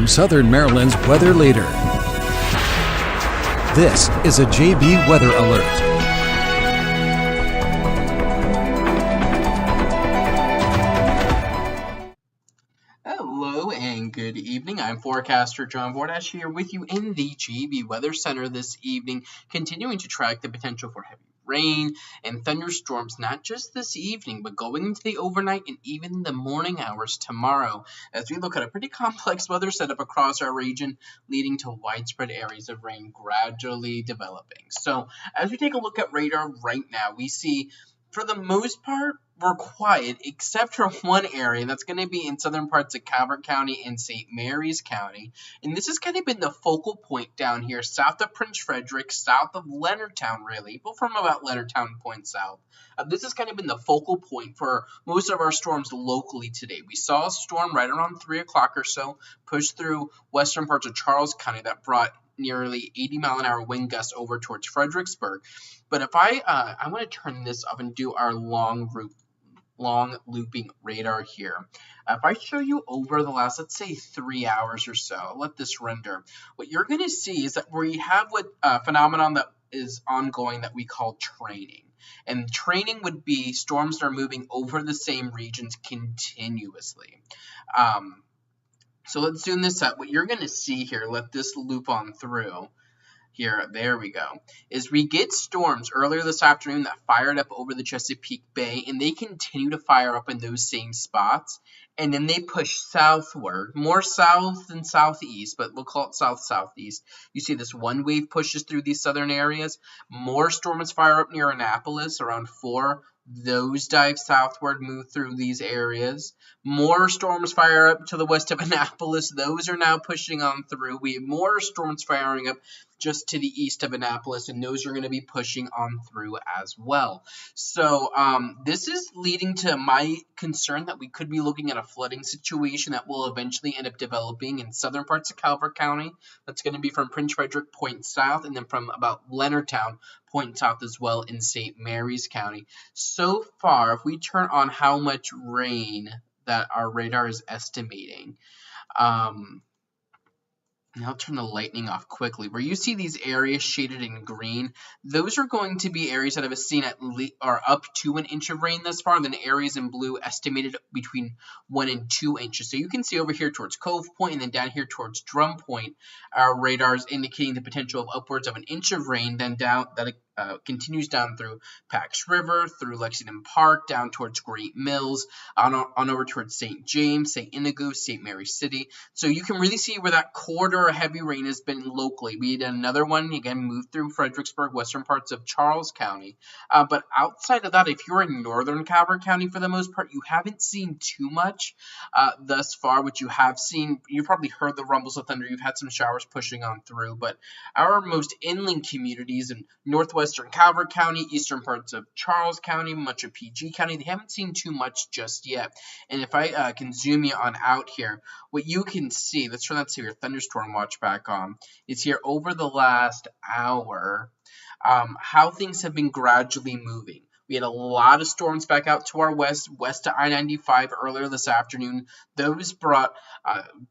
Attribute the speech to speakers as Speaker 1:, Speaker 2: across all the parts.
Speaker 1: from Southern Maryland's weather leader. This is a JB Weather Alert.
Speaker 2: Hello and good evening. I'm Forecaster John Bordash here with you in the JB Weather Center this evening, continuing to track the potential for heavy rain and thunderstorms, not just this evening, but going into the overnight and even the morning hours tomorrow, as we look at a pretty complex weather setup across our region, leading to widespread areas of rain gradually developing. So as we take a look at radar right now, we see, for the most part, we're quiet, except for one area that's going to be in southern parts of Calvert County and St. Mary's County. And this has kind of been the focal point down here, south of Prince Frederick, south of Leonardtown, really, but from about Leonardtown point south. This has kind of been the focal point for most of our storms locally today. We saw a storm right around 3 o'clock or so push through western parts of Charles County that brought nearly 80-mile-an-hour wind gusts over towards Fredericksburg. But if I want to turn this up and do our long looping radar here. If I show you over the last, let's say 3 hours or so, I'll let this render. What you're going to see is that we have what phenomenon that is ongoing that we call training. And training would be storms that are moving over the same regions continuously. So let's zoom this up. What you're going to see here, let this loop on through. Here, there we go, is we get storms earlier this afternoon that fired up over the Chesapeake Bay, and they continue to fire up in those same spots, and then they push southward, more south than southeast, but we'll call it south-southeast. You see this one wave pushes through these southern areas, more storms fire up near Annapolis, around 4. Those dive southward, move through these areas. More storms fire up to the west of Annapolis. Those are now pushing on through. We have more storms firing up just to the east of Annapolis, and those are going to be pushing on through as well. So this is leading to my concern that we could be looking at a flooding situation that will eventually end up developing in southern parts of Calvert County. That's going to be from Prince Frederick point south, and then from about Leonardtown point south as well in St. Mary's County. So far, if we turn on how much rain that our radar is estimating, and I'll turn the lightning off quickly. Where you see these areas shaded in green, those are going to be areas that have seen up to 1 inch of rain thus far. And then areas in blue estimated between 1 and 2 inches. So you can see over here towards Cove Point and then down here towards Drum Point, our radar is indicating the potential of upwards of 1 inch of rain. Then down that continues down through Pax River, through Lexington Park, down towards Great Mills, on over towards St. James, St. Inigo, St. Mary City. So you can really see where that corridor of heavy rain has been locally. We had another one, again, moved through Fredericksburg, western parts of Charles County. But outside of that, if you're in northern Calvert County, for the most part, you haven't seen too much thus far. What you have seen, you've probably heard the rumbles of thunder. You've had some showers pushing on through. But our most inland communities in northwestern Calvert County, eastern parts of Charles County, much of PG County, they haven't seen too much just yet. And if I can zoom you on out here, what you can see, let's turn that to your thunderstorm watch back on, is here over the last hour, how things have been gradually moving. We had a lot of storms back out to our west to I-95 earlier this afternoon. Those brought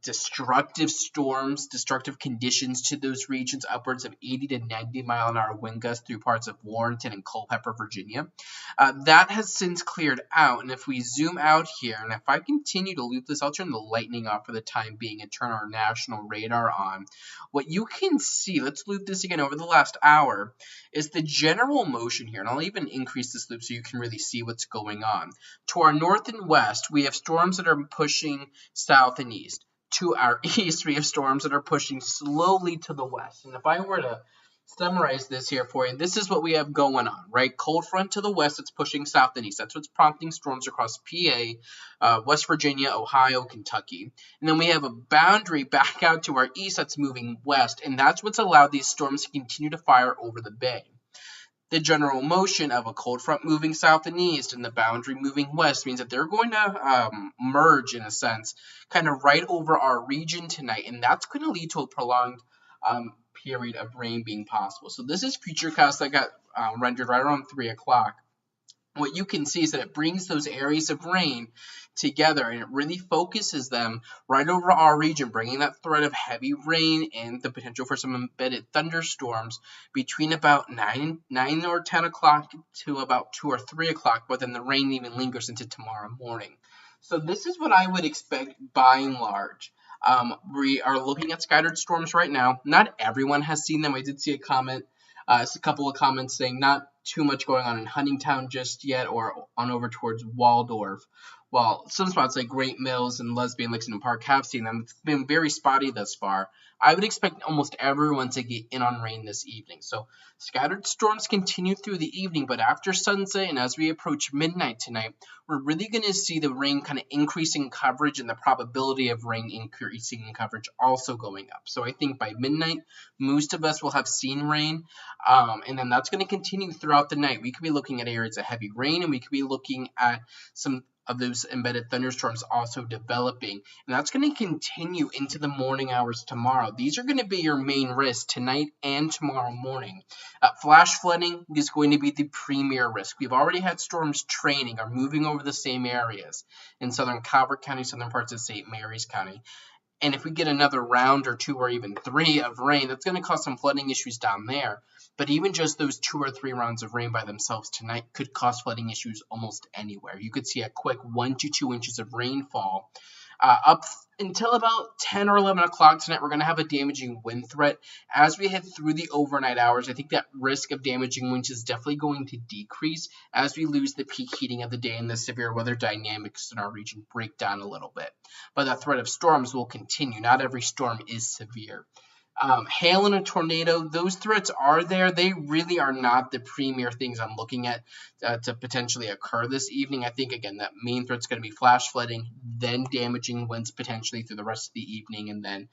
Speaker 2: destructive storms, destructive conditions to those regions, upwards of 80 to 90-mile-an-hour wind gusts through parts of Warrenton and Culpeper, Virginia. That has since cleared out, and if we zoom out here, and if I continue to loop this, I'll turn the lightning off for the time being and turn our national radar on. What you can see, let's loop this again over the last hour, is the general motion here, and I'll even increase this loop so you can really see what's going on. To our north and west, we have storms that are pushing south and east. To our east, we have storms that are pushing slowly to the west. And if I were to summarize this here for you, this is what we have going on, right? Cold front to the west, it's pushing south and east. That's what's prompting storms across PA, West Virginia, Ohio, Kentucky. And then we have a boundary back out to our east that's moving west, and that's what's allowed these storms to continue to fire over the bay. The general motion of a cold front moving south and east and the boundary moving west means that they're going to merge, in a sense, kind of right over our region tonight, and that's going to lead to a prolonged period of rain being possible. So this is Futurecast that got rendered right around 3 o'clock. what you can see is that it brings those areas of rain together and it really focuses them right over our region, bringing that threat of heavy rain and the potential for some embedded thunderstorms between about 9 or 10 o'clock to about 2 or 3 o'clock, but then the rain even lingers into tomorrow morning. So this is what I would expect by and large. We are looking at scattered storms right now. Not everyone has seen them. I did see a comment, a couple of comments saying not too much going on in Huntingtown just yet or on over towards Waldorf. While some spots like Great Mills and Lesbian Lexington Park have seen them, it's been very spotty thus far. I would expect almost everyone to get in on rain this evening. So scattered storms continue through the evening, but after sunset and as we approach midnight tonight, we're really going to see the rain kind of increasing coverage and the probability of rain increasing in coverage also going up. So I think by midnight, most of us will have seen rain, and then that's going to continue throughout the night. We could be looking at areas of heavy rain, and we could be looking at some of those embedded thunderstorms also developing. And that's going to continue into the morning hours tomorrow. These are going to be your main risk tonight and tomorrow morning. Flash flooding is going to be the premier risk. We've already had storms training or moving over the same areas in southern Calvert County, southern parts of St. Mary's County. And if we get another round or 2 or even 3 of rain, that's going to cause some flooding issues down there. But even just those 2 or 3 rounds of rain by themselves tonight could cause flooding issues almost anywhere. You could see a quick 1 to 2 inches of rainfall. Up until about 10 or 11 o'clock tonight, we're going to have a damaging wind threat. As we head through the overnight hours, I think that risk of damaging winds is definitely going to decrease as we lose the peak heating of the day and the severe weather dynamics in our region break down a little bit. But the threat of storms will continue. Not every storm is severe. Hail and a tornado, those threats are there. They really are not the premier things I'm looking at to potentially occur this evening. I think, again, that main threat's going to be flash flooding, then damaging winds potentially through the rest of the evening, and then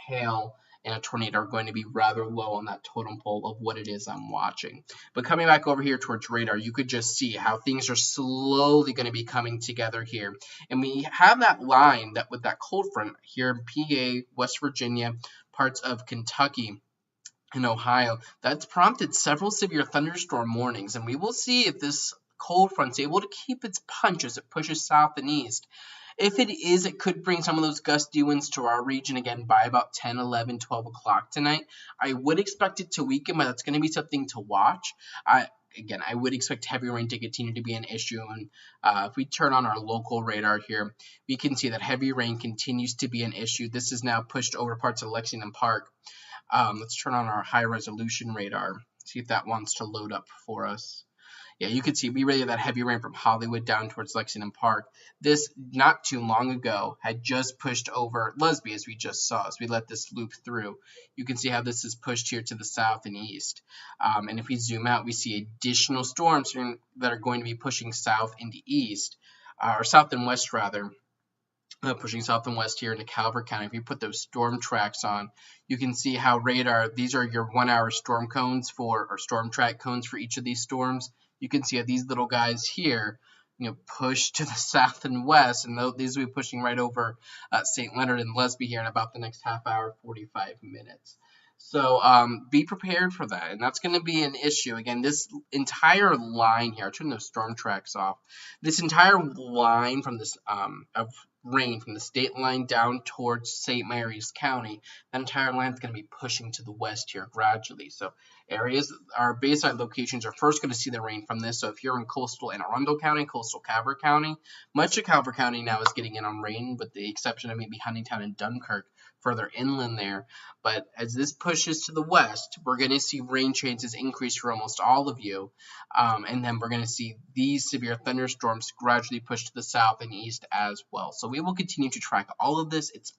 Speaker 2: hail and a tornado are going to be rather low on that totem pole of what it is I'm watching. But coming back over here towards radar, you could just see how things are slowly going to be coming together here. And we have that line that with that cold front here in PA, West Virginia, parts of Kentucky and Ohio, that's prompted several severe thunderstorm warnings. And we will see if this cold front's able to keep its punch as it pushes south and east. If it is, it could bring some of those gusty winds to our region again by about 10, 11, 12 o'clock tonight. I would expect it to weaken, but that's going to be something to watch. Again, I would expect heavy rain to continue to be an issue. And if we turn on our local radar here, we can see that heavy rain continues to be an issue. This is now pushed over parts of Lexington Park. Let's turn on our high resolution radar, see if that wants to load up for us. Yeah, you can see we really have that heavy rain from Hollywood down towards Lexington Park. This, not too long ago, had just pushed over Lesby, as we just saw, as we let this loop through. You can see how this is pushed here to the south and east. And if we zoom out, we see additional storms that are going to be pushing south and east, or south and west, rather. Pushing south and west here into Calvert County. If you put those storm tracks on, you can see how radar, these are your 1 hour storm cones or storm track cones for each of these storms. You can see how these little guys here, push to the south and west, and these will be pushing right over St. Leonard and Lesby here in about the next half hour, 45 minutes. So be prepared for that, and that's going to be an issue. Again, this entire line here, I'll turn those storm tracks off. This entire line from this of rain from the state line down towards St. Mary's County, that entire line is going to be pushing to the west here gradually. So areas, our baseline locations are first going to see the rain from this. So if you're in coastal Anne Arundel County, coastal Calvert County, much of Calvert County now is getting in on rain, with the exception of maybe Huntingtown and Dunkirk further inland there. But as this pushes to the west, we're going to see rain chances increase for almost all of you. And then we're going to see these severe thunderstorms gradually push to the south and east as well. So we will continue to track all of this. It's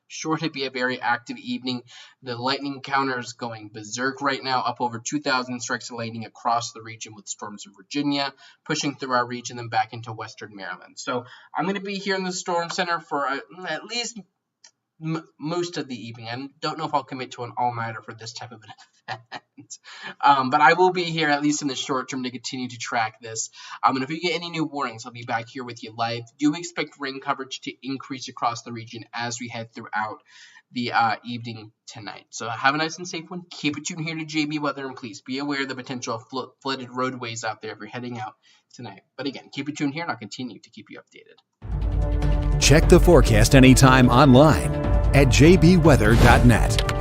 Speaker 2: sure to be a very active evening. The lightning counter is going berserk right now, up over 2,000 strikes of lightning across the region, with storms in Virginia pushing through our region and back into western Maryland. So I'm going to be here in the storm center for at least most of the evening. I don't know if I'll commit to an all-nighter for this type of an event, but I will be here at least in the short term to continue to track this. And if we get any new warnings, I'll be back here with you live. Do expect rain coverage to increase across the region as we head throughout the evening tonight. So have a nice and safe one. Keep it tuned here to JB Weather, and please be aware of the potential flooded roadways out there if you're heading out tonight. But again, keep it tuned here, and I'll continue to keep you updated.
Speaker 1: Check the forecast anytime online at jbweather.net.